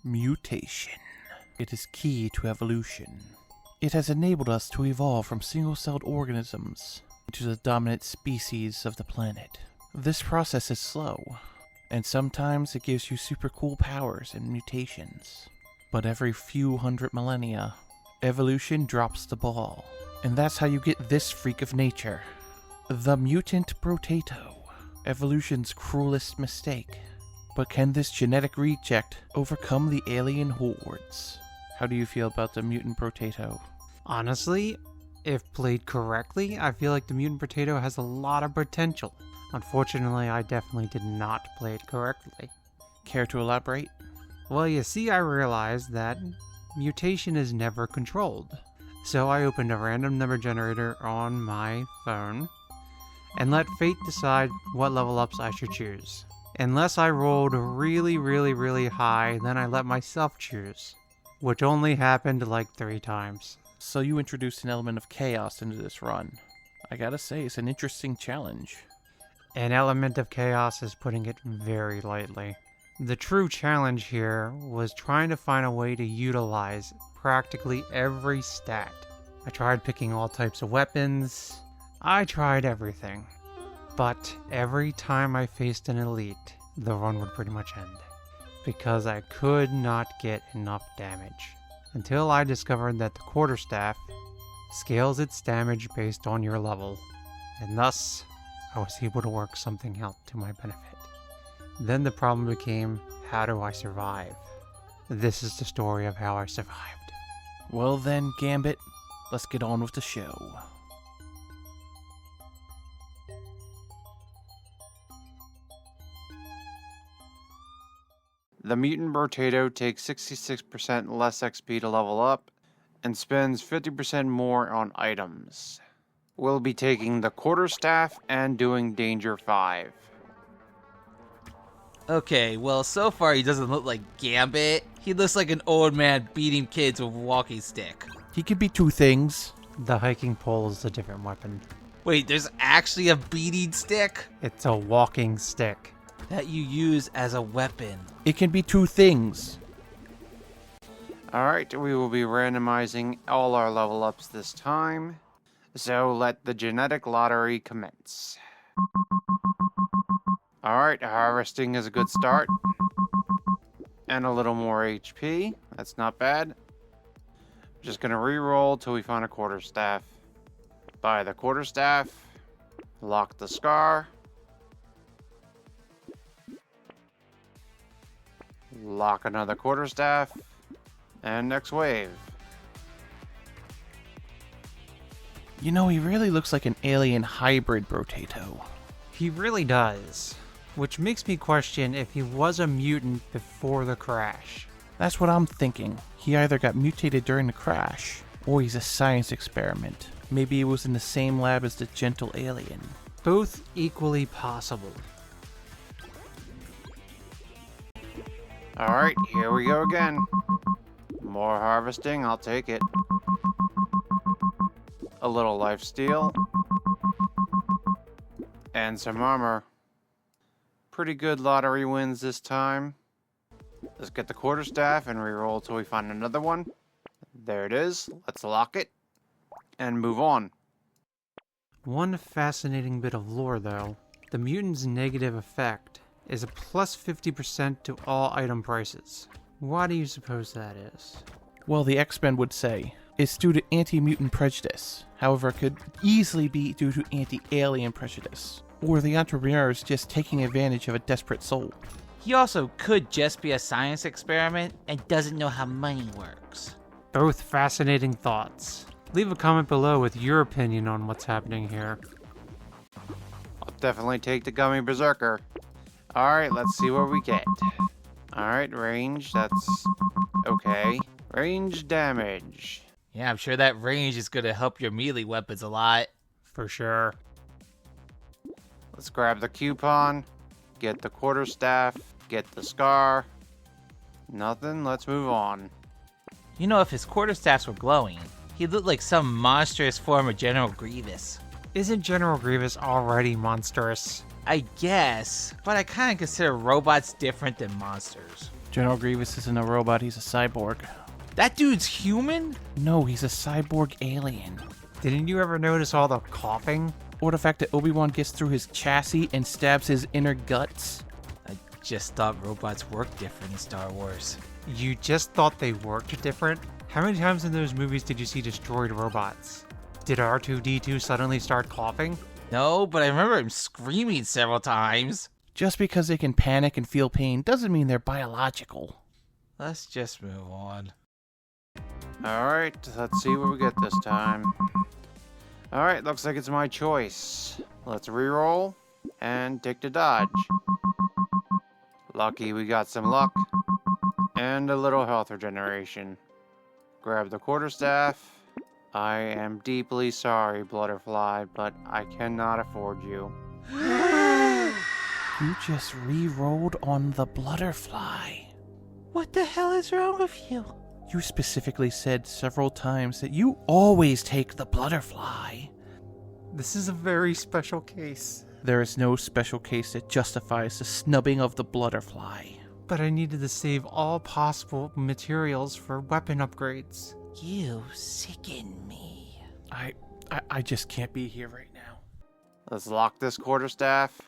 Mutation. It is key to evolution. It has enabled us to evolve from single-celled organisms into the dominant species of the planet. This process is slow, and sometimes it gives you super cool powers and mutations. But every few hundred millennia, evolution drops the ball. And that's how you get this freak of nature. The mutant Brotato. Evolution's cruelest mistake. But can this genetic reject overcome the alien hordes? How do you feel about the mutant Brotato? Honestly, if played correctly, I feel like the mutant Brotato has a lot of potential. Unfortunately, I definitely did not play it correctly. Care to elaborate? Well, you see, I realized that mutation is never controlled. So I opened a random number generator on my phone and let fate decide what level ups I should choose. Unless I rolled really high, then I let myself choose, which only happened like 3 times. So you introduced an element of chaos into this run. I gotta say, it's an interesting challenge. An element of chaos is putting it very lightly. The true challenge here was trying to find a way to utilize practically every stat. I tried picking all types of weapons. I tried everything. But every time I faced an elite, the run would pretty much end. Because I could not get enough damage. Until I discovered that the quarterstaff scales its damage based on your level. And thus, I was able to work something out to my benefit. Then the problem became, how do I survive? This is the story of how I survived. Well then, Gambit, let's get on with the show. The Mutant Brotato takes 66% less XP to level up, and spends 50% more on items. We'll be taking the quarterstaff and doing Danger 5. Okay, well, so far he doesn't look like Gambit. He looks like an old man beating kids with a walking stick. He could be 2 things. The hiking pole is a different weapon. Wait, there's actually a beating stick It's a walking stick. that you use as a weapon. It can be 2 things. Alright, we will be randomizing all our level ups this time. So let the genetic lottery commence. Alright, harvesting is a good start. And a little more HP. That's not bad. Just gonna re-roll till we find a quarterstaff. Buy the quarterstaff. Lock the scar. Lock another quarterstaff. And next wave. You know, he really looks like an alien hybrid Brotato. He really does. Which makes me question if he was a mutant before the crash. That's what I'm thinking. He either got mutated during the crash, or he's a science experiment. Maybe he was in the same lab as the gentle alien. Both equally possible. Alright, here we go again. More harvesting, I'll take it. A little lifesteal. And some armor. Pretty good lottery wins this time. Let's get the quarterstaff and reroll till we find another one. There it is. Let's lock it. And move on. One fascinating bit of lore though. The mutant's negative effect is a plus 50% to all item prices. Why do you suppose that is? Well, the X-Men would say, it's due to anti-mutant prejudice. However, it could easily be due to anti-alien prejudice. Or the entrepreneurs just taking advantage of a desperate soul. He also could just be a science experiment and doesn't know how money works. Both fascinating thoughts. Leave a comment below with your opinion on what's happening here. I'll definitely take the Gummy Berserker. Alright, let's see what we get. Alright, range, that's okay. Range damage. Yeah, I'm sure that range is going to help your melee weapons a lot. For sure. Let's grab the coupon, get the quarterstaff, get the scar. Nothing, let's move on. You know, if his quarterstaffs were glowing, he'd look like some monstrous form of General Grievous. Isn't General Grievous already monstrous? I guess, but I kind of consider robots different than monsters. General Grievous isn't a robot, he's a cyborg. That dude's human? No, he's a cyborg alien. Didn't you ever notice all the coughing? Or the fact that Obi-Wan gets through his chassis and stabs his inner guts. I just thought robots work different in Star Wars. You just thought they worked different? How many times in those movies did you see destroyed robots? Did R2-D2 suddenly start coughing? No, but I remember him screaming several times. Just because they can panic and feel pain doesn't mean they're biological. Let's just move on. Alright, let's see what we get this time. Alright, looks like it's my choice. Let's reroll and take the dodge. Lucky we got some luck. And a little health regeneration. Grab the quarterstaff. I am deeply sorry, Blutterfly, but I cannot afford you. You just re-rolled on the Blutterfly. What the hell is wrong with you? You specifically said several times that you always take the Blutterfly. This is a very special case. There is no special case that justifies the snubbing of the Blutterfly. But I needed to save all possible materials for weapon upgrades. You sicken me. I just can't be here right now. Let's lock this quarterstaff.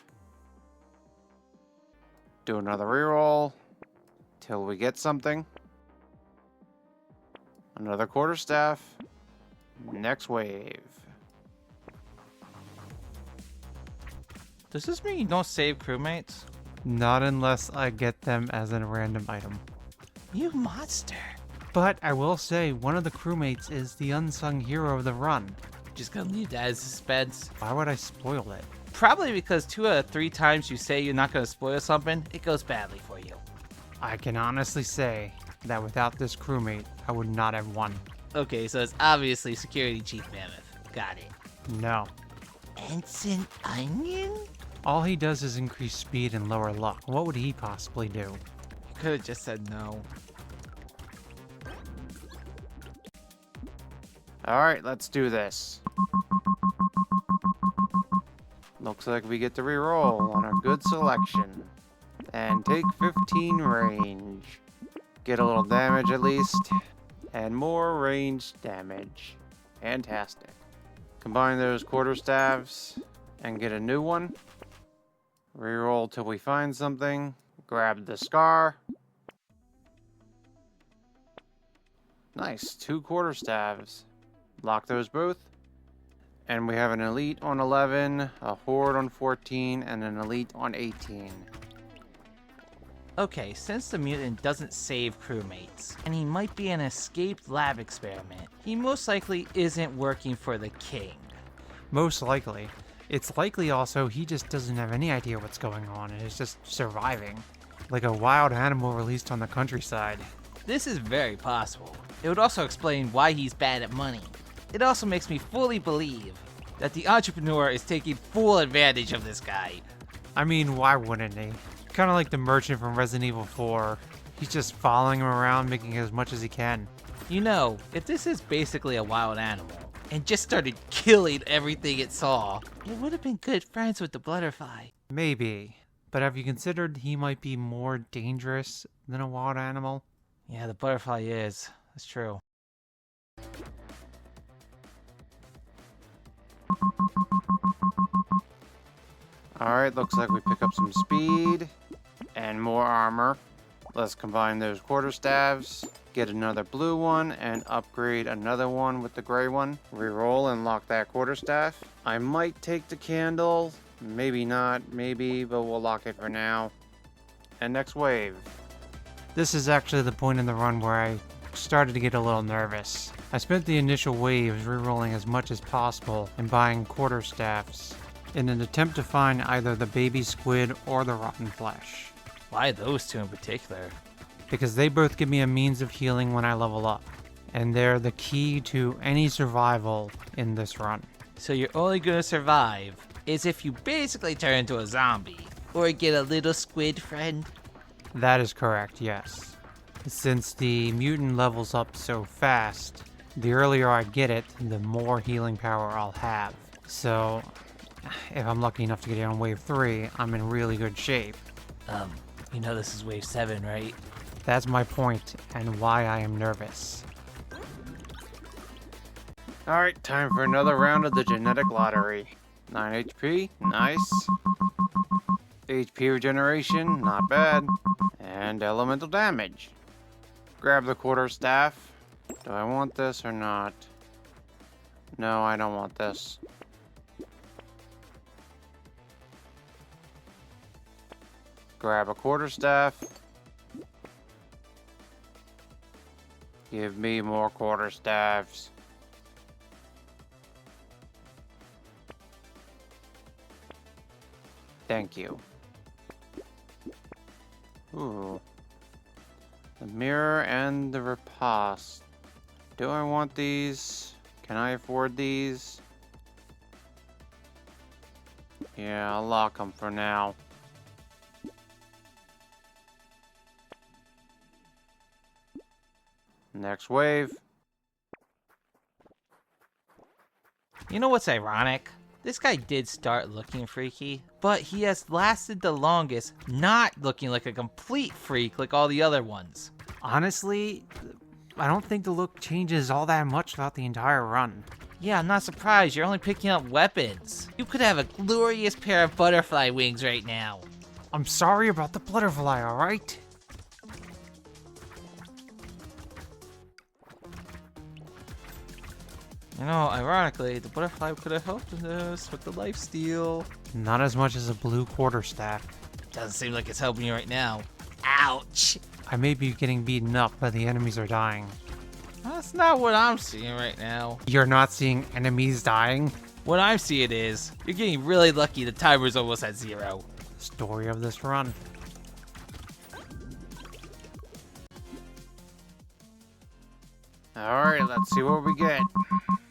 Do another reroll till we get something. Another quarterstaff. Next wave. Does this mean you don't save crewmates? Not unless I get them as a random item. You monster. But I will say, one of the crewmates is the unsung hero of the run. Just gonna leave that as suspense. Why would I spoil it? Probably because 2 out of 3 times you say you're not gonna spoil something, it goes badly for you. I can honestly say that without this crewmate, I would not have won. Okay, so it's obviously Security Chief Mammoth. Got it. No. Ensign Onion? All he does is increase speed and lower luck. What would he possibly do? You could have just said no. Alright, let's do this. Looks like we get to reroll on a good selection. And take 15 range. Get a little damage at least. And more range damage. Fantastic. Combine those quarterstaffs and get a new one. Reroll till we find something. Grab the scar. Nice, 2 quarterstaffs. Lock those both. And we have an elite on 11, a horde on 14, and an elite on 18. Okay, since the mutant doesn't save crewmates, and he might be an escaped lab experiment, he most likely isn't working for the king. Most likely. It's likely also he just doesn't have any idea what's going on and is just surviving. Like a wild animal released on the countryside. This is very possible. It would also explain why he's bad at money. It also makes me fully believe that the entrepreneur is taking full advantage of this guy. I mean, why wouldn't he? Kind of like the merchant from Resident Evil 4. He's just following him around, making as much as he can. You know, if this is basically a wild animal, and just started killing everything it saw, it would have been good friends with the butterfly. Maybe. But have you considered he might be more dangerous than a wild animal? Yeah, the butterfly is. That's true. Alright, looks like we pick up some speed and more armor. Let's combine those quarterstaffs, get another blue one, and upgrade another one with the gray one. Reroll and lock that quarterstaff. I might take the candle, maybe not, maybe, but we'll lock it for now. And next wave. This is actually the point in the run where I started to get a little nervous. I spent the initial waves rerolling as much as possible and buying quarterstaffs in an attempt to find either the baby squid or the rotten flesh. Why those two in particular? Because they both give me a means of healing when I level up, and they're the key to any survival in this run. So you're only gonna survive is if you basically turn into a zombie, or get a little squid friend? That is correct, yes. Since the mutant levels up so fast, the earlier I get it, the more healing power I'll have. So, if I'm lucky enough to get it on wave 3, I'm in really good shape. You know this is wave 7, right? That's my point, and why I am nervous. Alright, time for another round of the genetic lottery. 9 HP, nice. HP regeneration, not bad. And elemental damage. Grab the quarterstaff. Do I want this or not? No, I don't want this. Grab a quarterstaff. Give me more quarterstaffs. Thank you. Ooh. The mirror and the riposte. Do I want these? Can I afford these? Yeah, I'll lock them for now. Next wave. You know what's ironic? This guy did start looking freaky, but he has lasted the longest not looking like a complete freak like all the other ones. Honestly, I don't think the look changes all that much throughout the entire run. Yeah, I'm not surprised. You're only picking up weapons. You could have a glorious pair of butterfly wings right now. I'm sorry about the butterfly, alright? You know, ironically, the butterfly could have helped us with the lifesteal. Not as much as a blue quarterstaff. Doesn't seem like it's helping you right now. Ouch! I may be getting beaten up, but the enemies are dying. That's not what I'm seeing right now. You're not seeing enemies dying? What I'm seeing is, you're getting really lucky the timer's almost at 0. Story of this run. Alright, let's see what we get.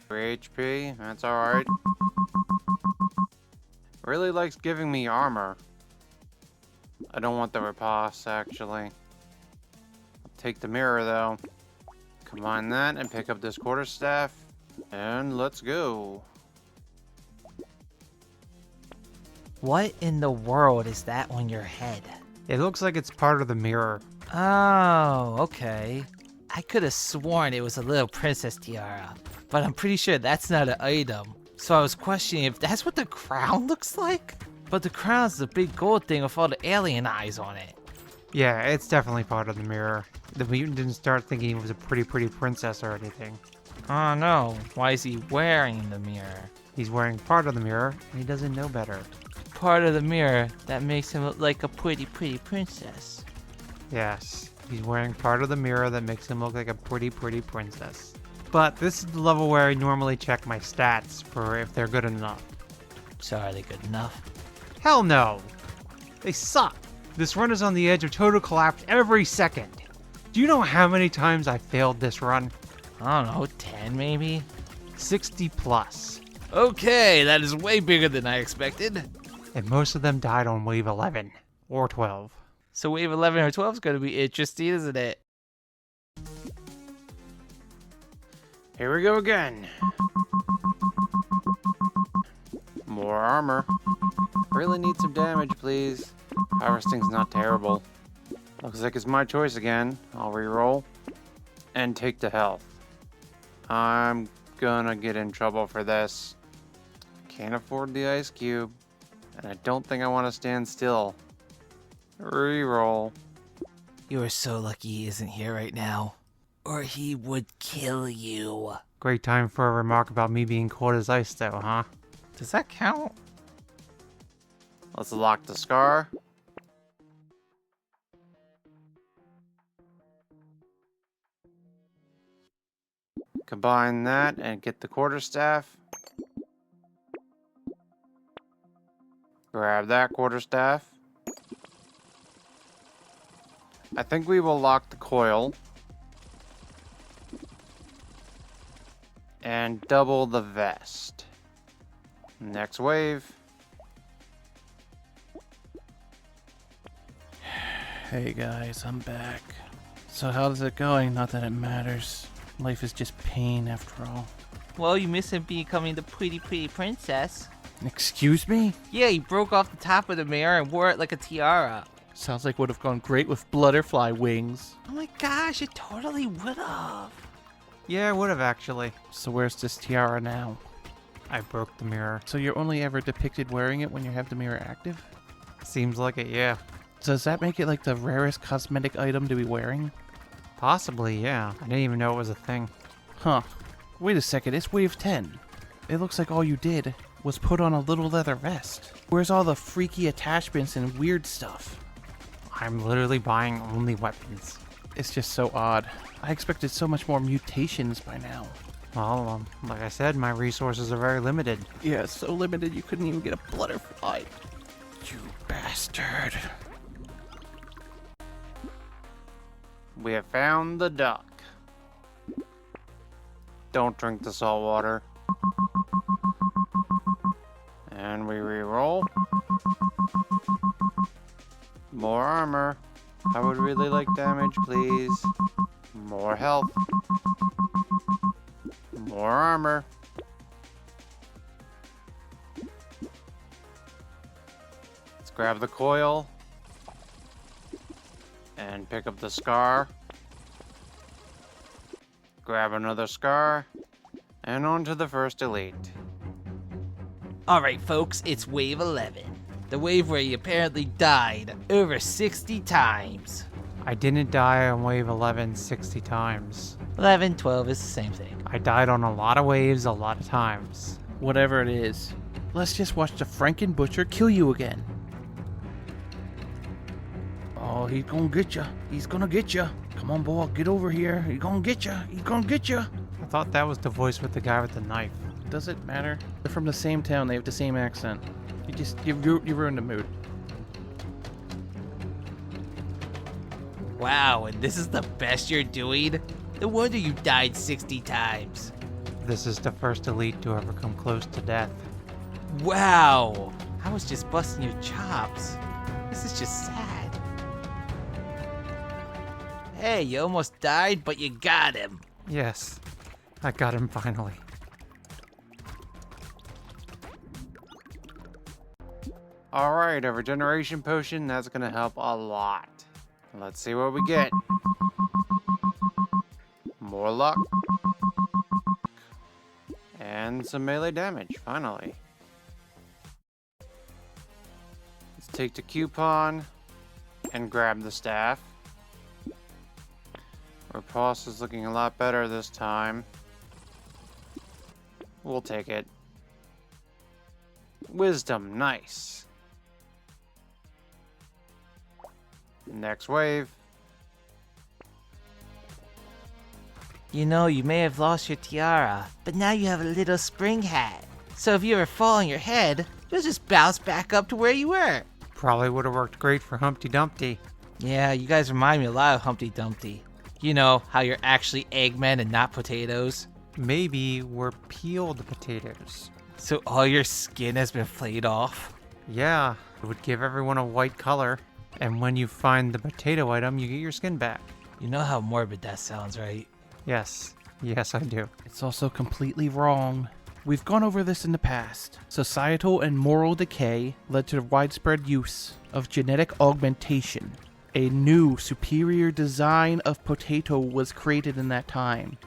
3 HP, that's alright. Really likes giving me armor. I don't want the riposte, actually. I'll take the mirror, though. Combine that and pick up this quarterstaff. And let's go. What in the world is that on your head? It looks like it's part of the mirror. Oh, okay. I could have sworn it was a little princess tiara, but I'm pretty sure that's not an item. So I was questioning if that's what the crown looks like? But the crown's the big gold thing with all the alien eyes on it. Yeah, it's definitely part of the mirror. The mutant didn't start thinking he was a pretty princess or anything. Oh no, why is he wearing the mirror? He's wearing part of the mirror, and he doesn't know better. Part of the mirror that makes him look like a pretty princess. Yes, he's wearing part of the mirror that makes him look like a pretty princess. But this is the level where I normally check my stats for if they're good enough. So are they good enough? Hell no! They suck! This run is on the edge of total collapse every second. Do you know how many times I failed this run? I don't know, 10 maybe? 60 plus. Okay, that is way bigger than I expected. And most of them died on wave 11 or 12. So wave 11 or 12 is going to be interesting, isn't it? Here we go again. More armor. Really need some damage, please. Harvesting's not terrible. Looks like it's my choice again. I'll reroll and take the health. I'm gonna get in trouble for this. Can't afford the ice cube, and I don't think I want to stand still. Reroll. You are so lucky he isn't here right now, or he would kill you. Great time for a remark about me being cold as ice though, huh? Does that count? Let's lock the scar. Combine that and get the quarterstaff. Grab that quarterstaff. I think we will lock the coil. And double the vest. Next wave. Hey guys, I'm back. So how's it going? Not that it matters. Life is just pain after all. Well, you miss him becoming the pretty princess. Excuse me? Yeah, he broke off the top of the mirror and wore it like a tiara. Sounds like would have gone great with butterfly wings. Oh my gosh, it totally would have. Yeah, I would have actually. So where's this tiara now? I broke the mirror. So you're only ever depicted wearing it when you have the mirror active? Seems like it, yeah. Does that make it like the rarest cosmetic item to be wearing? Possibly, yeah. I didn't even know it was a thing. Huh. Wait a second, it's wave 10. It looks like all you did was put on a little leather vest. Where's all the freaky attachments and weird stuff? I'm literally buying only weapons. It's just so odd. I expected so much more mutations by now. Well, like I said, my resources are very limited. Yeah, it's so limited you couldn't even get a butterfly. You bastard. We have found the duck. Don't drink the salt water. And we re-roll. More armor. I would really like damage, please. More health. More armor. Let's grab the coil. And pick up the scar. Grab another scar. And on to the first elite. Alright, folks, it's wave 11. The wave where you apparently died over 60 times. I didn't die on wave 11 60 times. 11, 12 is the same thing. I died on a lot of waves a lot of times. Whatever it is, let's just watch the Franken Butcher kill you again. Oh, he's gonna get ya. He's gonna get ya. Come on, boy, get over here. He's gonna get ya. He's gonna get ya. I thought that was the voice with the guy with the knife. Does it matter? They're from the same town. They have the same accent. You ruined the mood. Wow, and this is the best you're doing? No wonder you died 60 times. This is the first elite to ever come close to death. Wow, I was just busting your chops. This is just sad. Hey, you almost died, but you got him. Yes, I got him finally. Alright, a regeneration potion, that's gonna help a lot. Let's see what we get. More luck. And some melee damage, finally. Let's take the coupon and grab the staff. Repulse is looking a lot better this time. We'll take it. Wisdom, nice. Next wave. You know, you may have lost your tiara, but now you have a little spring hat. So if you ever fall on your head, you'll just bounce back up to where you were. Probably would have worked great for Humpty Dumpty. Yeah, you guys remind me a lot of Humpty Dumpty. You know, how you're actually eggmen and not potatoes. Maybe we're peeled potatoes. So all your skin has been flayed off? Yeah, it would give everyone a white color. And when you find the potato item, you get your skin back. You know how morbid that sounds, right? Yes. Yes, I do. It's also completely wrong. We've gone over this in the past. Societal and moral decay led to the widespread use of genetic augmentation. A new, superior design of potato was created in that time,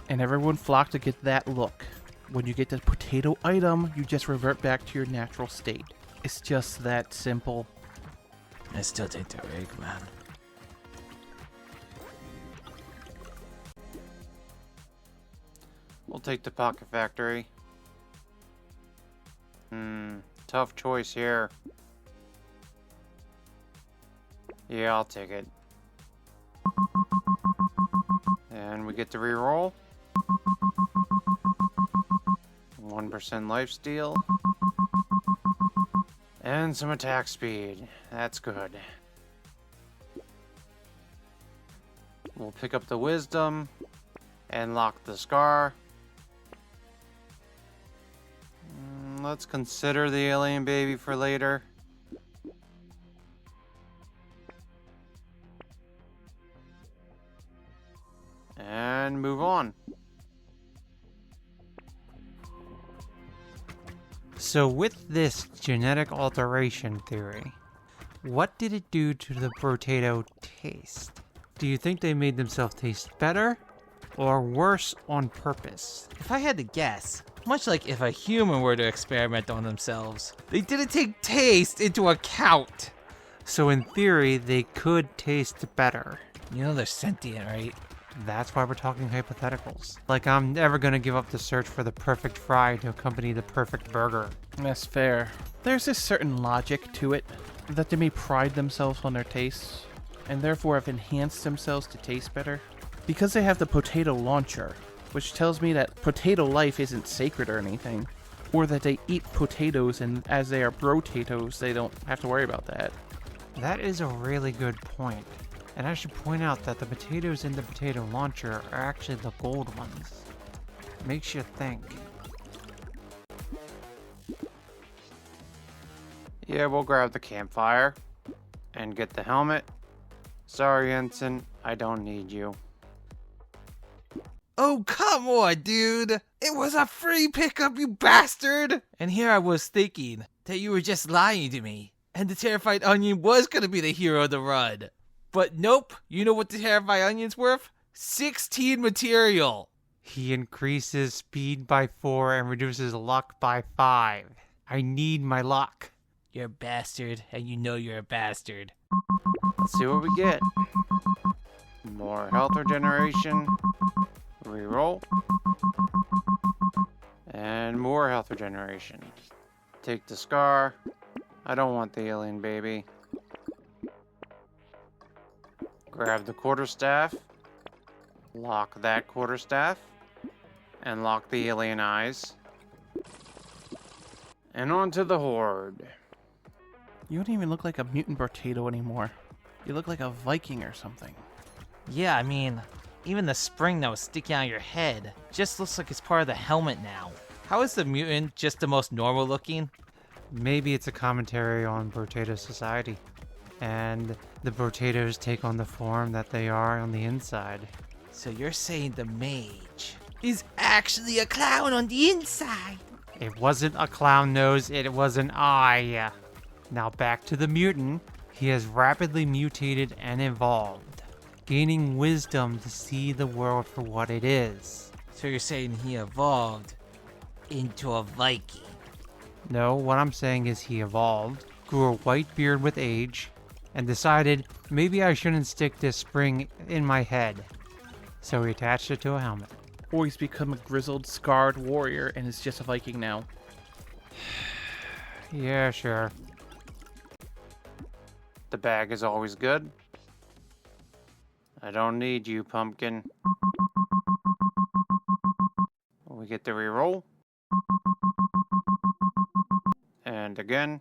and everyone flocked to get that look. When you get the potato item, you just revert back to your natural state. It's just that simple. I still think they're Eggman. We'll take the Pocket Factory. Tough choice here. Yeah, I'll take it. And we get to reroll. 1% lifesteal. And some attack speed. That's good. We'll pick up the wisdom and lock the scar. Let's consider the alien baby for later. And move on. So with this genetic alteration theory, What did it do to the Brotato taste? Do you think they made themselves taste better or worse on purpose? If I had to guess, much like if a human were to experiment on themselves, they didn't take taste into account. So in theory, they could taste better. You know they're sentient, right? That's why we're talking hypotheticals. Like I'm never gonna give up the search for the perfect fry to accompany the perfect burger. That's fair. There's this certain logic to it, that they may pride themselves on their tastes, and therefore have enhanced themselves to taste better. Because they have the potato launcher, which tells me that potato life isn't sacred or anything, or that they eat potatoes and as they are brotatoes, they don't have to worry about that. That is a really good point. And I should point out that the potatoes in the potato launcher are actually the gold ones. Makes you think. Yeah, we'll grab the campfire and get the helmet. Sorry, Ensign, I don't need you. Oh, come on, dude. It was a free pickup, you bastard. And here I was thinking that you were just lying to me. And the Terrified Onion was going to be the hero of the run. But nope, you know what the Terrified Onion's worth? 16 material. He increases speed by 4 and reduces luck by 5. I need my luck. You're a bastard, and you know you're a bastard. Let's see what we get. More health regeneration. Reroll. And more health regeneration. Take the scar. I don't want the alien baby. Grab the quarterstaff. Lock that quarterstaff. And lock the alien eyes. And on to the horde. You don't even look like a mutant Brotato anymore. You look like a Viking or something. Yeah, I mean, even the spring that was sticking out of your head just looks like it's part of the helmet now. How is the mutant just the most normal looking? Maybe it's a commentary on Brotato society. And the Brotatos take on the form that they are on the inside. So you're saying the mage is actually a clown on the inside? It wasn't a clown nose, it was an eye. Now back to the mutant. He has rapidly mutated and evolved, gaining wisdom to see the world for what it is. So you're saying he evolved into a Viking? No, what I'm saying is he evolved, grew a white beard with age, and decided maybe I shouldn't stick this spring in my head. So he attached it to a helmet. Or he's become a grizzled, scarred warrior and is just a Viking now. Yeah, sure. The bag is always good. I don't need you, pumpkin. We get the reroll. And again.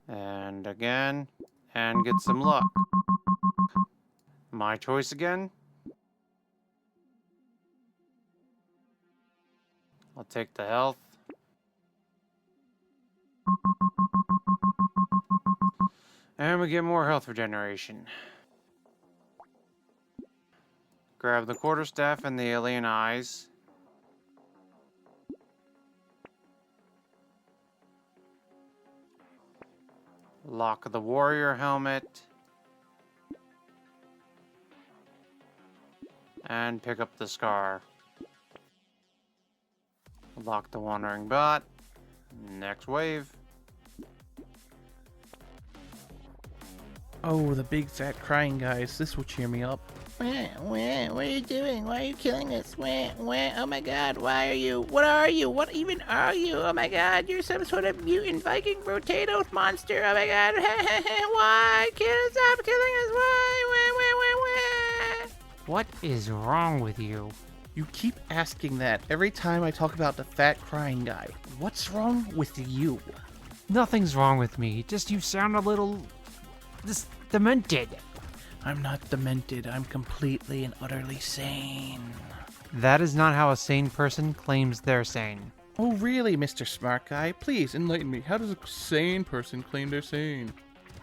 And again. And get some luck. My choice again. I'll take the health. And we get more health regeneration. Grab the quarterstaff and the alien eyes. Lock the warrior helmet. And pick up the scar. Lock the wandering bot. Next wave. Oh, the big fat crying guys. This will cheer me up. What are you doing? Why are you killing us? Oh my god, why are you? What are you? What even are you? Oh my god, you're some sort of mutant Viking Brotato monster. Oh my god, why? Stop killing us, why? What is wrong with you? You keep asking that every time I talk about the fat crying guy. What's wrong with you? Nothing's wrong with me, just you sound a little... just demented. I'm not demented. I'm completely and utterly sane. That is not how a sane person claims they're sane. Oh, really, Mr. Smart Guy? Please enlighten me. How does a sane person claim they're sane?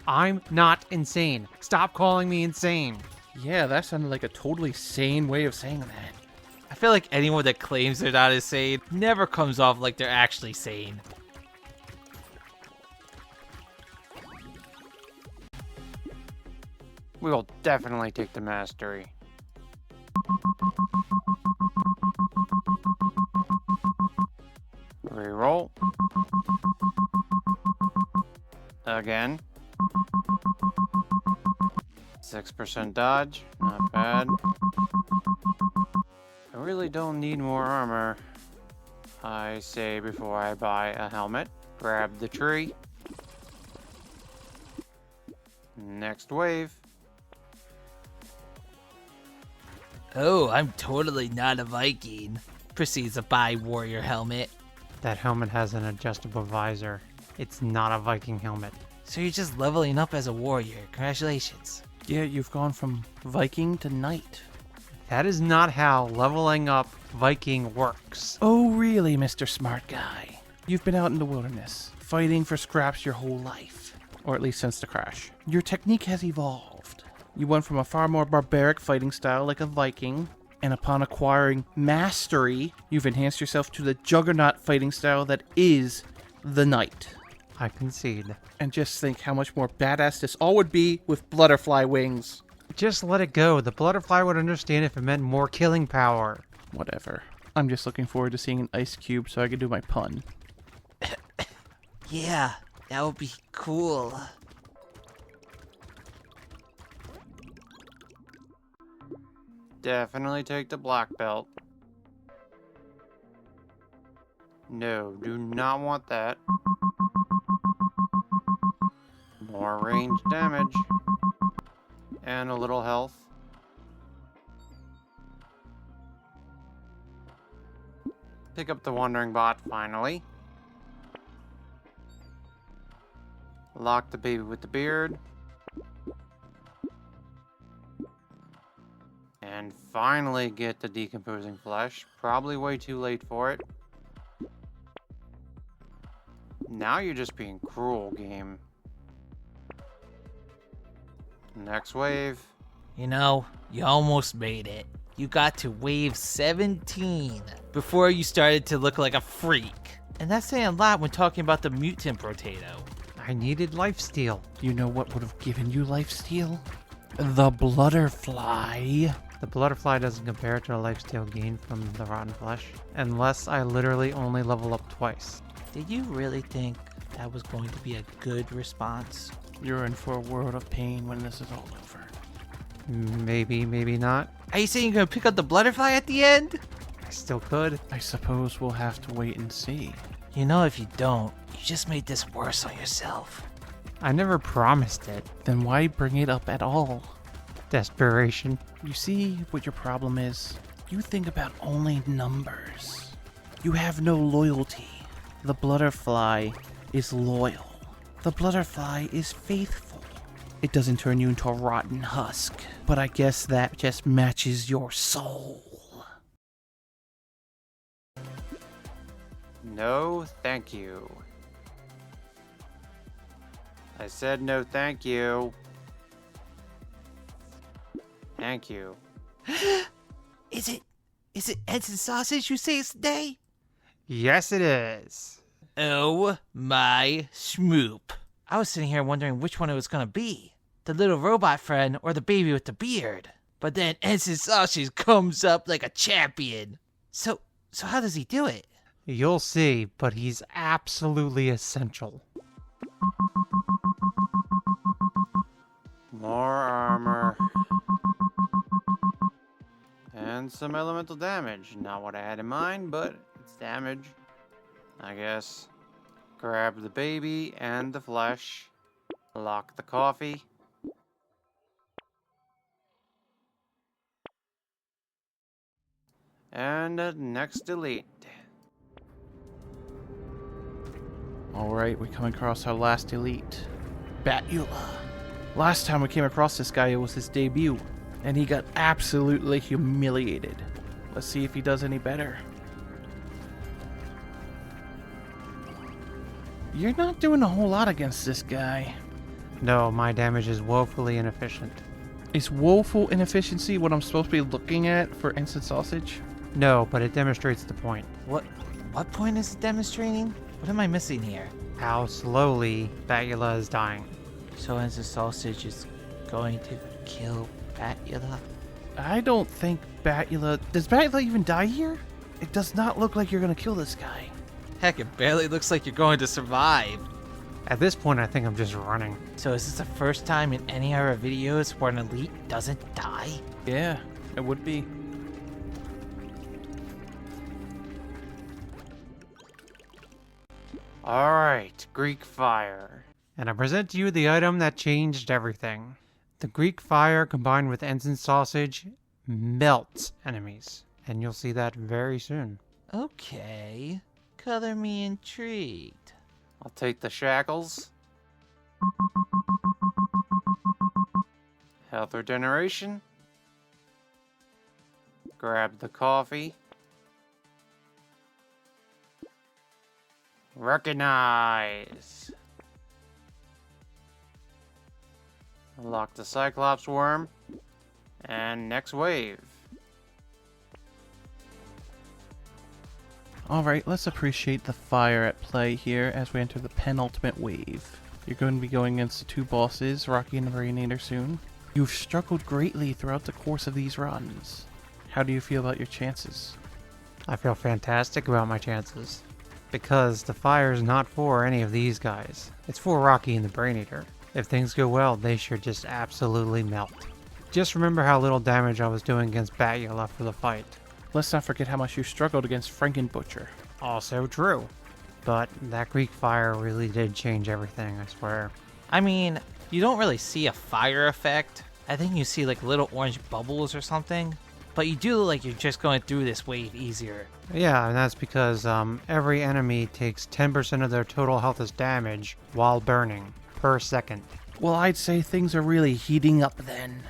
I'm not insane. Stop calling me insane. Yeah, that sounded like a totally sane way of saying that. I feel like anyone that claims they're not insane never comes off like they're actually sane. We will definitely take the mastery. Reroll. Again. 6% dodge, not bad. I really don't need more armor. I say before I buy a helmet. Grab the tree. Next wave. Oh, I'm totally not a Viking. Proceeds to buy warrior helmet. That helmet has an adjustable visor. It's not a Viking helmet. So you're just leveling up as a warrior. Congratulations. Yeah, you've gone from Viking to Knight. That is not how leveling up Viking works. Oh, really, Mr. Smart Guy? You've been out in the wilderness, fighting for scraps your whole life. Or at least since the crash. Your technique has evolved. You went from a far more barbaric fighting style like a Viking, and upon acquiring mastery, you've enhanced yourself to the juggernaut fighting style that is the Knight. I concede. And just think how much more badass this all would be with butterfly wings. Just let it go. The butterfly would understand if it meant more killing power. Whatever. I'm just looking forward to seeing an ice cube so I can do my pun. Yeah, that would be cool. Definitely take the black belt. No, do not want that. More range damage. And a little health. Pick up the wandering bot finally. Lock the baby with the beard. And finally get the decomposing flesh. Probably way too late for it. Now you're just being cruel, game. Next wave. You know, you almost made it. You got to wave 17 before you started to look like a freak. And that's saying a lot when talking about the mutant Brotato. I needed lifesteal. You know what would have given you lifesteal? The Blutterfly. The butterfly doesn't compare to a lifesteal gain from the rotten flesh, unless I literally only level up twice. Did you really think that was going to be a good response? You're in for a world of pain when this is all over. Maybe, maybe not. Are you saying you're gonna pick up the butterfly at the end? I still could. I suppose we'll have to wait and see. You know, if you don't, you just made this worse on yourself. I never promised it. Then why bring it up at all? Desperation. You see what your problem is? You think about only numbers. You have no loyalty. The Blutterfly is loyal. The Blutterfly is faithful. It doesn't turn you into a rotten husk, but I guess that just matches your soul. No, thank you. I said no, thank you. Thank you. Is it eggs and sausage you say it's today? Yes, it is. Oh my schmoop. I was sitting here wondering which one it was gonna be. The little robot friend or the baby with the beard. But then Ensign Sausage comes up like a champion. So how does he do it? You'll see, but he's absolutely essential. More armor. And some elemental damage. Not what I had in mind, but it's damage, I guess. Grab the baby and the flesh. Lock the coffee. And next delete. Alright, we come across our last elite. Batula. Last time we came across this guy, it was his debut, and he got absolutely humiliated. Let's see if he does any better. You're not doing a whole lot against this guy. No, my damage is woefully inefficient. Is woeful inefficiency what I'm supposed to be looking at for instant sausage? No, but it demonstrates the point. What point is it demonstrating? What am I missing here? How slowly Batula is dying. So Ensign Sausage is going to kill Batula? I don't think Batula... Does Batula even die here? It does not look like you're gonna kill this guy. Heck, it barely looks like you're going to survive. At this point, I think I'm just running. So is this the first time in any of our videos where an elite doesn't die? Yeah, it would be. Alright, Greek fire. And I present to you the item that changed everything. The Greek fire combined with ensign sausage melts enemies. And you'll see that very soon. Okay, color me intrigued. I'll take the shackles. Health regeneration. Grab the coffee. Recognize. Unlock the Cyclops worm. And next wave. Alright, let's appreciate the fire at play here as we enter the penultimate wave. You're going to be going against the two bosses, Rocky and the Brainator, soon. You've struggled greatly throughout the course of these runs. How do you feel about your chances? I feel fantastic about my chances. Because the fire is not for any of these guys. It's for Rocky and the Brainator. If things go well, they should just absolutely melt. Just remember how little damage I was doing against Batula for the fight. Let's not forget how much you struggled against Frankenbutcher. Also true. But that Greek fire really did change everything, I swear. I mean, you don't really see a fire effect. I think you see like little orange bubbles or something. But you do look like you're just going through this wave easier. Yeah, and that's because every enemy takes 10% of their total health as damage while burning per second. Well, I'd say things are really heating up then.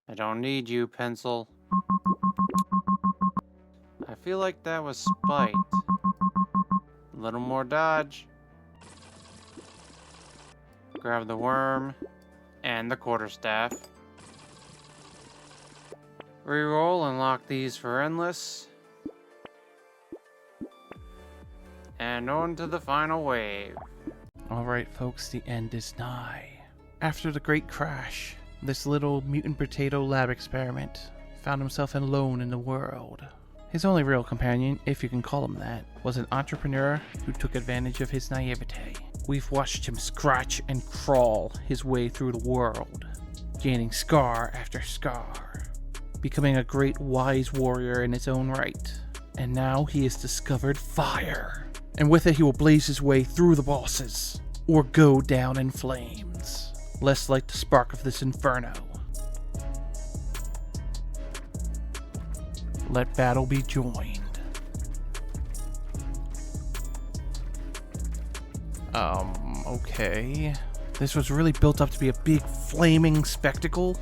I don't need you, pencil. I feel like that was spite. A little more dodge. Grab the worm and the quarterstaff. Reroll and lock these for endless. And on to the final wave. Alright folks, the end is nigh. After the great crash, this little mutant Brotato lab experiment found himself alone in the world. His only real companion, if you can call him that, was an entrepreneur who took advantage of his naivete. We've watched him scratch and crawl his way through the world, gaining scar after scar, becoming a great wise warrior in his own right. And now he has discovered fire, and with it he will blaze his way through the bosses, or go down in flames, less like the spark of this inferno. Let battle be joined. Okay. This was really built up to be a big flaming spectacle.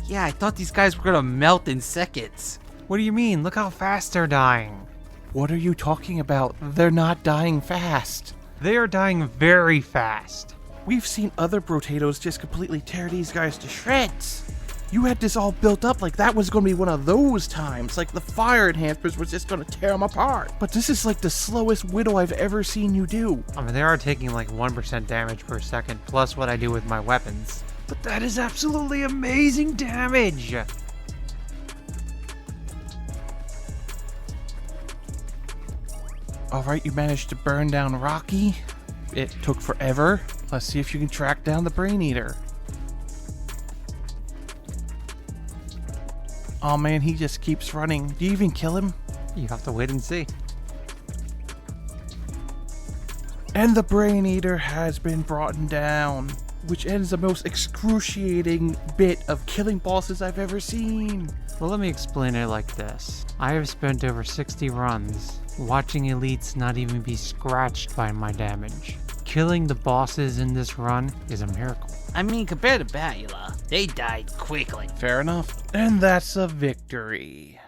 Yeah, I thought these guys were gonna melt in seconds. What do you mean? Look how fast they're dying. What are you talking about? They're not dying fast. They are dying very fast. We've seen other Brotatos just completely tear these guys to shreds. You had this all built up like that was going to be one of those times, like the fire enhancements was just going to tear them apart. But this is like the slowest Widow I've ever seen you do. I mean, they are taking like 1% damage per second, plus what I do with my weapons. But that is absolutely amazing damage! Alright, you managed to burn down Rocky. It took forever. Let's see if you can track down the Brain Eater. Oh man, he just keeps running. Do you even kill him? You have to wait and see. And the Brain Eater has been brought down, which ends the most excruciating bit of killing bosses I've ever seen. Well, let me explain it like this. I have spent over 60 runs watching elites not even be scratched by my damage. Killing the bosses in this run is a miracle. I mean, compared to Batula, they died quickly. Fair enough. And that's a victory.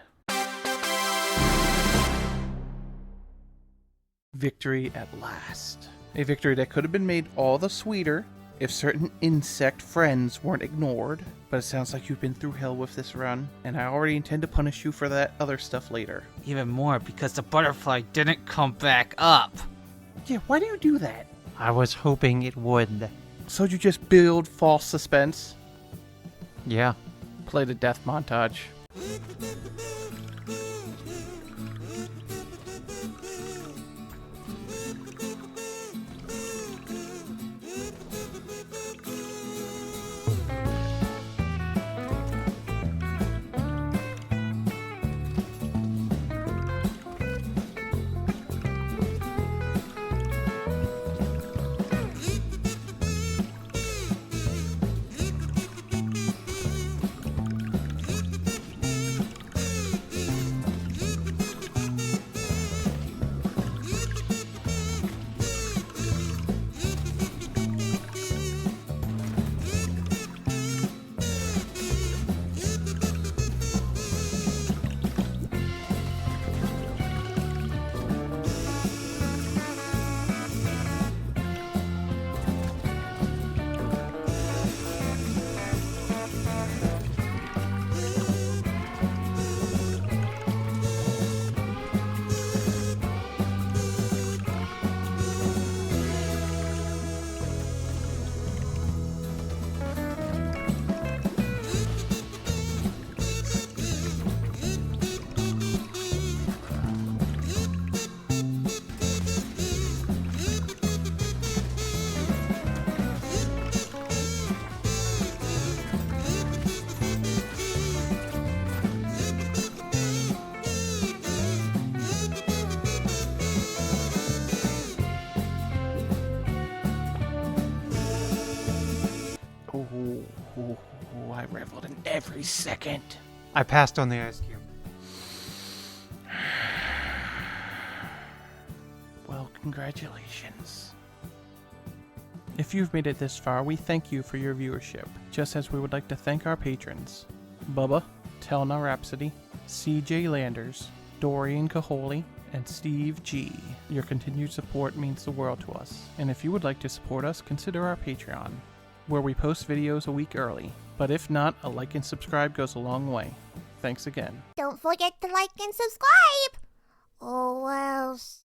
Victory at last. A victory that could have been made all the sweeter if certain insect friends weren't ignored, but it sounds like you've been through hell with this run, and I already intend to punish you for that other stuff later. Even more because the butterfly didn't come back up. Yeah, why do you do that? I was hoping it would. So you just build false suspense? Yeah. Play the death montage. I reveled in every second. I passed on the ice cube. Well, congratulations. If you've made it this far, we thank you for your viewership, just as we would like to thank our patrons. Bubba, Telna Rhapsody, CJ Landers, Dorian Koholi, and Steve G. Your continued support means the world to us, and if you would like to support us, consider our Patreon, where we post videos a week early. But if not, a like and subscribe goes a long way. Thanks again. Don't forget to like and subscribe, or else...